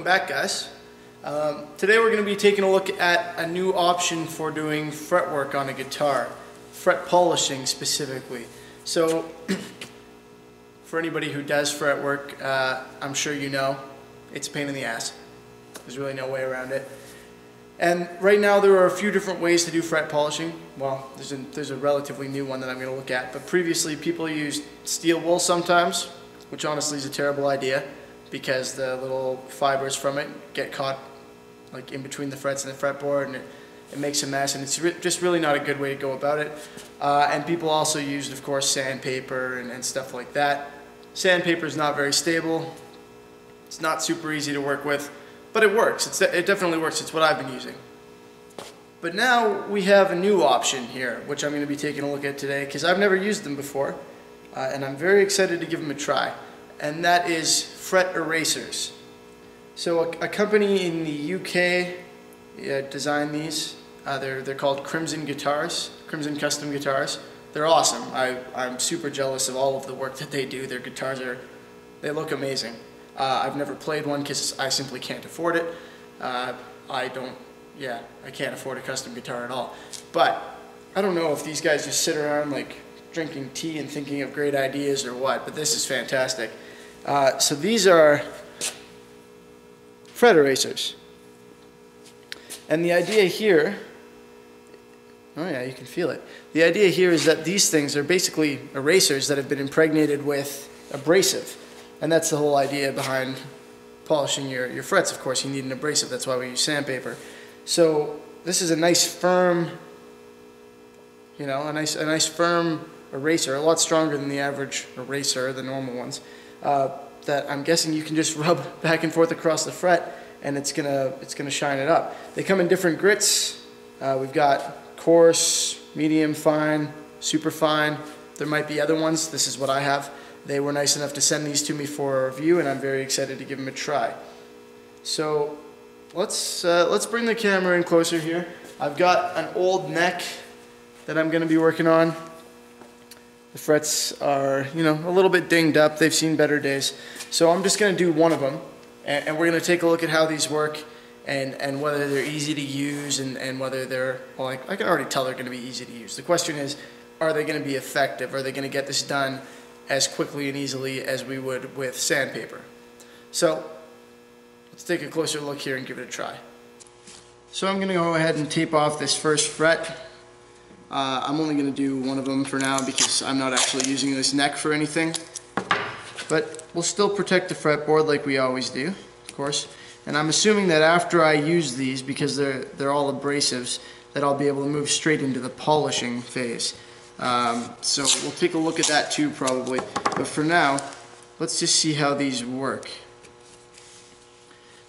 back, guys. Today we're going to be taking a look at a new option for doing fretwork on a guitar, fret polishing specifically. So for anybody who does fretwork, I'm sure you know it's a pain in the ass. There's really no way around it. And right now there are a few different ways to do fret polishing. Well, there's a relatively new one that I'm going to look at, but previously people used steel wool sometimes, which honestly is a terrible idea because the little fibers from it get caught like in between the frets and the fretboard, and it makes a mess, and it's just really not a good way to go about it. And people also used, of course, sandpaper and stuff like that. Sandpaper is not very stable. It's not super easy to work with, but it works. It definitely works. It's what I've been using. But now we have a new option here, which I'm going to be taking a look at today because I've never used them before, and I'm very excited to give them a try. And that is fret erasers. So a company in the UK designed these. They're called Crimson Custom Guitars. They're awesome. I'm super jealous of all of the work that they do. Their guitars they look amazing. I've never played one because I simply can't afford it. I can't afford a custom guitar at all. But I don't know if these guys just sit around like drinking tea and thinking of great ideas or what, but this is fantastic. So these are fret erasers. And the idea here, oh yeah, you can feel it. The idea here is that these things are basically erasers that have been impregnated with abrasive. And that's the whole idea behind polishing your frets. Of course, you need an abrasive. That's why we use sandpaper. So this is a nice firm, a nice firm eraser, a lot stronger than the average eraser, the normal ones. That I'm guessing you can just rub back and forth across the fret, and it's gonna shine it up. They come in different grits. We've got coarse, medium, fine, super fine. There might be other ones. This is what I have. They were nice enough to send these to me for a review, and I'm very excited to give them a try. So let's bring the camera in closer here. I've got an old neck that I'm going to be working on. The frets are, a little bit dinged up. They've seen better days. So I'm just going to do one of them, and we're going to take a look at how these work and whether they're easy to use and whether they're, well, I can already tell they're going to be easy to use. The question is, are they going to be effective? Are they going to get this done as quickly and easily as we would with sandpaper? So let's take a closer look here and give it a try. So I'm going to go ahead and tape off this first fret. I'm only going to do one of them for now because I'm not actually using this neck for anything. But we'll still protect the fretboard like we always do, of course. And I'm assuming that after I use these, because they're all abrasives, that I'll be able to move straight into the polishing phase. So we'll take a look at that too probably. But for now, let's just see how these work.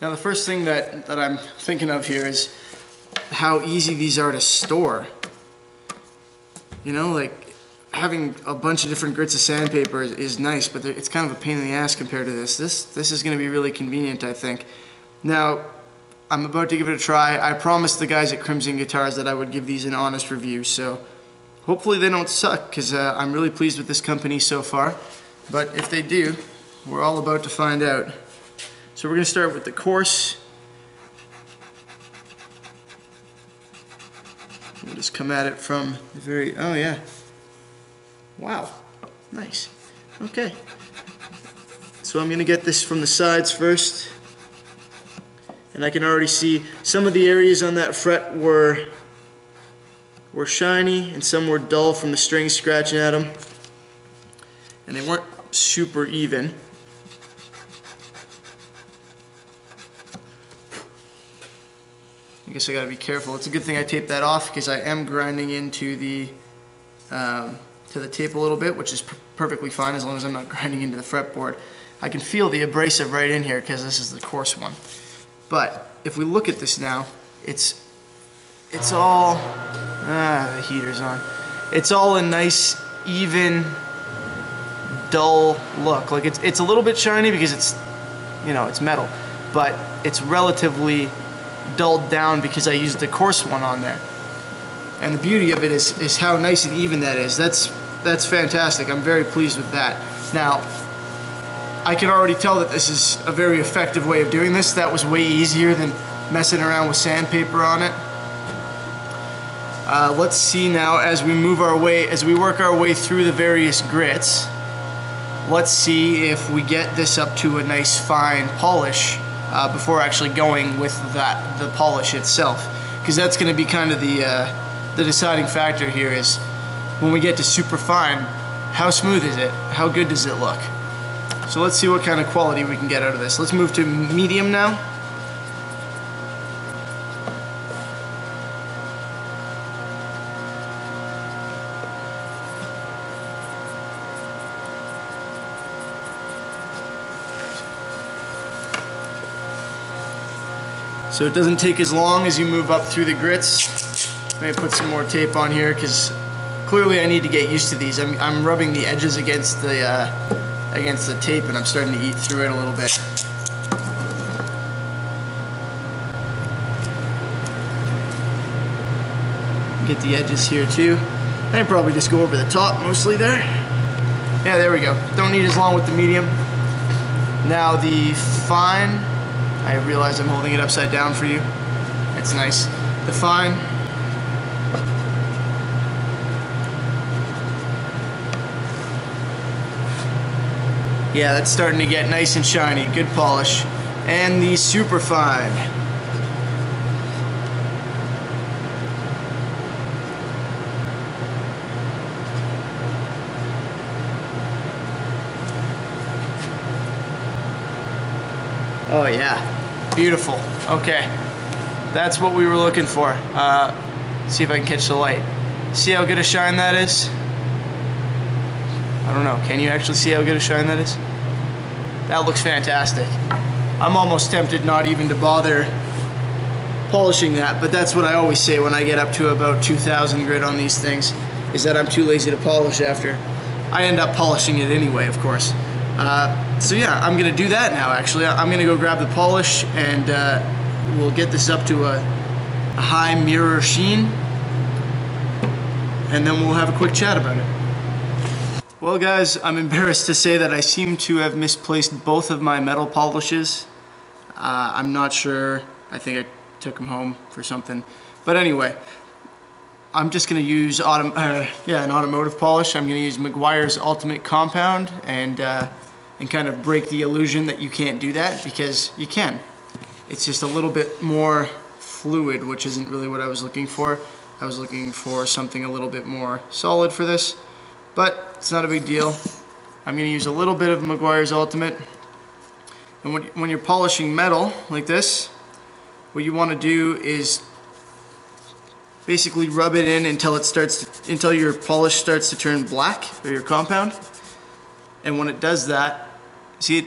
Now the first thing that I'm thinking of here is how easy these are to store. Like having a bunch of different grits of sandpaper is nice, but it's kind of a pain in the ass compared to this. This is going to be really convenient, I think. Now, I'm about to give it a try. I promised the guys at Crimson Guitars that I would give these an honest review, so hopefully they don't suck, because I'm really pleased with this company so far. But if they do, we're all about to find out. So we're going to start with the coarse. We'll just come at it from the very, oh yeah. Wow, nice. Okay. So I'm going to get this from the sides first. And I can already see some of the areas on that fret were shiny and some were dull from the strings scratching at them. And they weren't super even. I guess I gotta be careful. It's a good thing I taped that off because I am grinding into the to the tape a little bit, which is perfectly fine as long as I'm not grinding into the fretboard. I can feel the abrasive right in here because this is the coarse one. But if we look at this now, it's all the heater's on. It's all a nice, even, dull look. Like it's a little bit shiny because it's metal, but it's relatively dulled down because I used the coarse one on there. And the beauty of it is how nice and even that is. That's fantastic. I'm very pleased with that. Now, I can already tell that this is a very effective way of doing this. That was way easier than messing around with sandpaper on it. Let's see now as we work our way through the various grits. Let's see if we get this up to a nice fine polish before actually going with the polish itself, because that's going to be kind of the deciding factor here. Is when we get to super fine, how smooth is it? How good does it look? So let's see what kind of quality we can get out of this. Let's move to medium now. So it doesn't take as long as you move up through the grits. I'm going to put some more tape on here because clearly I need to get used to these. I'm rubbing the edges against the tape and I'm starting to eat through it a little bit. Get the edges here too. I can probably just go over the top mostly there. Yeah, there we go. Don't need as long with the medium. Now the fine. I realize I'm holding it upside down for you. It's nice. The fine. Yeah, that's starting to get nice and shiny. Good polish. And the Superfine. Oh yeah. Beautiful. Okay. That's what we were looking for. See if I can catch the light. See how good a shine that is? I don't know. Can you actually see how good a shine that is? That looks fantastic. I'm almost tempted not even to bother polishing that, but that's what I always say when I get up to about 2,000 grit on these things, is that I'm too lazy to polish after. I end up polishing it anyway, of course. So yeah, I'm gonna do that now actually. I'm gonna go grab the polish and we'll get this up to a high mirror sheen and then we'll have a quick chat about it. Well guys, I'm embarrassed to say that I seem to have misplaced both of my metal polishes. I'm not sure, I think I took them home for something. But anyway, I'm just gonna use an automotive polish. I'm gonna use Meguiar's Ultimate Compound and kind of break the illusion that you can't do that, because you can. It's just a little bit more fluid, which isn't really what I was looking for. I was looking for something a little bit more solid for this, but it's not a big deal. I'm going to use a little bit of Meguiar's Ultimate. And when you're polishing metal like this, what you want to do is basically rub it in until your polish starts to turn black, or your compound. And when it does that, see, it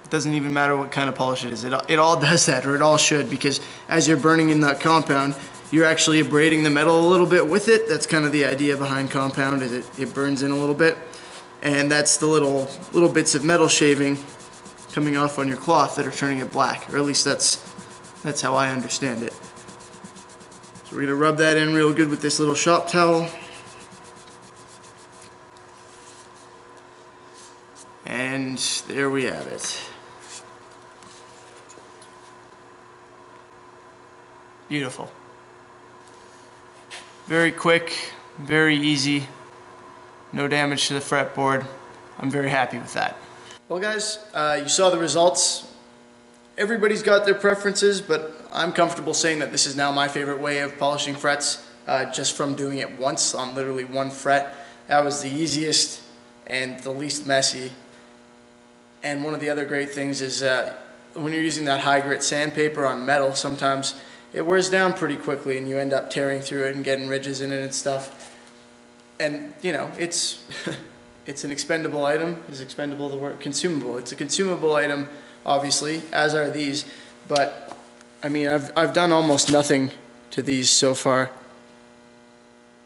doesn't even matter what kind of polish it is. It all does that, or it all should, because as you're burning in that compound, you're actually abrading the metal a little bit with it. That's kind of the idea behind compound, is it burns in a little bit. And that's the little bits of metal shaving coming off on your cloth that are turning it black, or at least that's how I understand it. So we're gonna rub that in real good with this little shop towel. And there we have it. Beautiful. Very quick, very easy, no damage to the fretboard. I'm very happy with that. Well guys, you saw the results. Everybody's got their preferences, but I'm comfortable saying that this is now my favorite way of polishing frets, just from doing it once on literally one fret. That was the easiest and the least messy. And one of the other great things is when you're using that high grit sandpaper on metal, sometimes it wears down pretty quickly and you end up tearing through it and getting ridges in it and stuff. And you know, it's it's an expendable item. Is expendable the word? Consumable. It's a consumable item, obviously, as are these. But I mean, I've done almost nothing to these so far.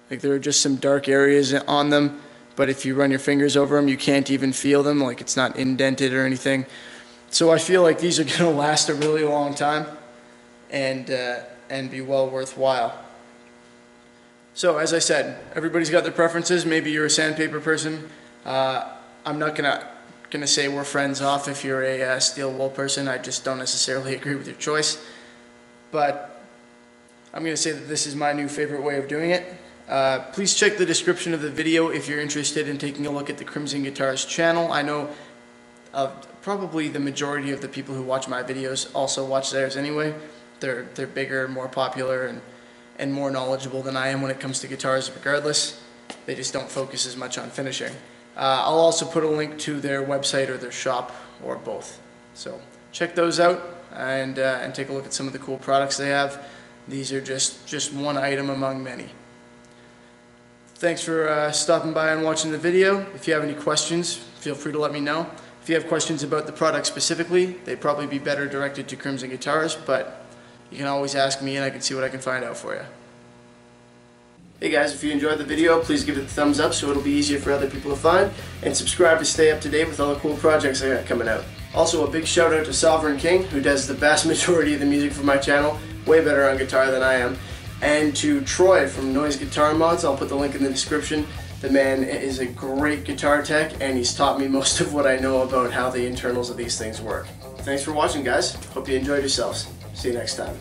Like, there are just some dark areas on them, but if you run your fingers over them, you can't even feel them. Like, it's not indented or anything. So I feel like these are going to last a really long time and be well worthwhile. So as I said, everybody's got their preferences. Maybe you're a sandpaper person. I'm not going to going to say we're friends off if you're a steel wool person. I just don't necessarily agree with your choice. But I'm going to say that this is my new favorite way of doing it. Please check the description of the video if you're interested in taking a look at the Crimson Guitars channel. I know probably the majority of the people who watch my videos also watch theirs anyway. They're bigger, more popular, and more knowledgeable than I am when it comes to guitars regardless. They just don't focus as much on finishing. I'll also put a link to their website or their shop, or both. So check those out and take a look at some of the cool products they have. These are just one item among many. Thanks for stopping by and watching the video. If you have any questions, feel free to let me know. If you have questions about the product specifically, they'd probably be better directed to Crimson Guitars, but you can always ask me and I can see what I can find out for you. Hey guys, if you enjoyed the video, please give it a thumbs up so it'll be easier for other people to find, and subscribe to stay up to date with all the cool projects I got coming out. Also, a big shout out to Sovereign King, who does the vast majority of the music for my channel, way better on guitar than I am, and to Troy from Noise Guitar Mods. I'll put the link in the description. The man is a great guitar tech, and he's taught me most of what I know about how the internals of these things work. Thanks for watching, guys. Hope you enjoyed yourselves. See you next time.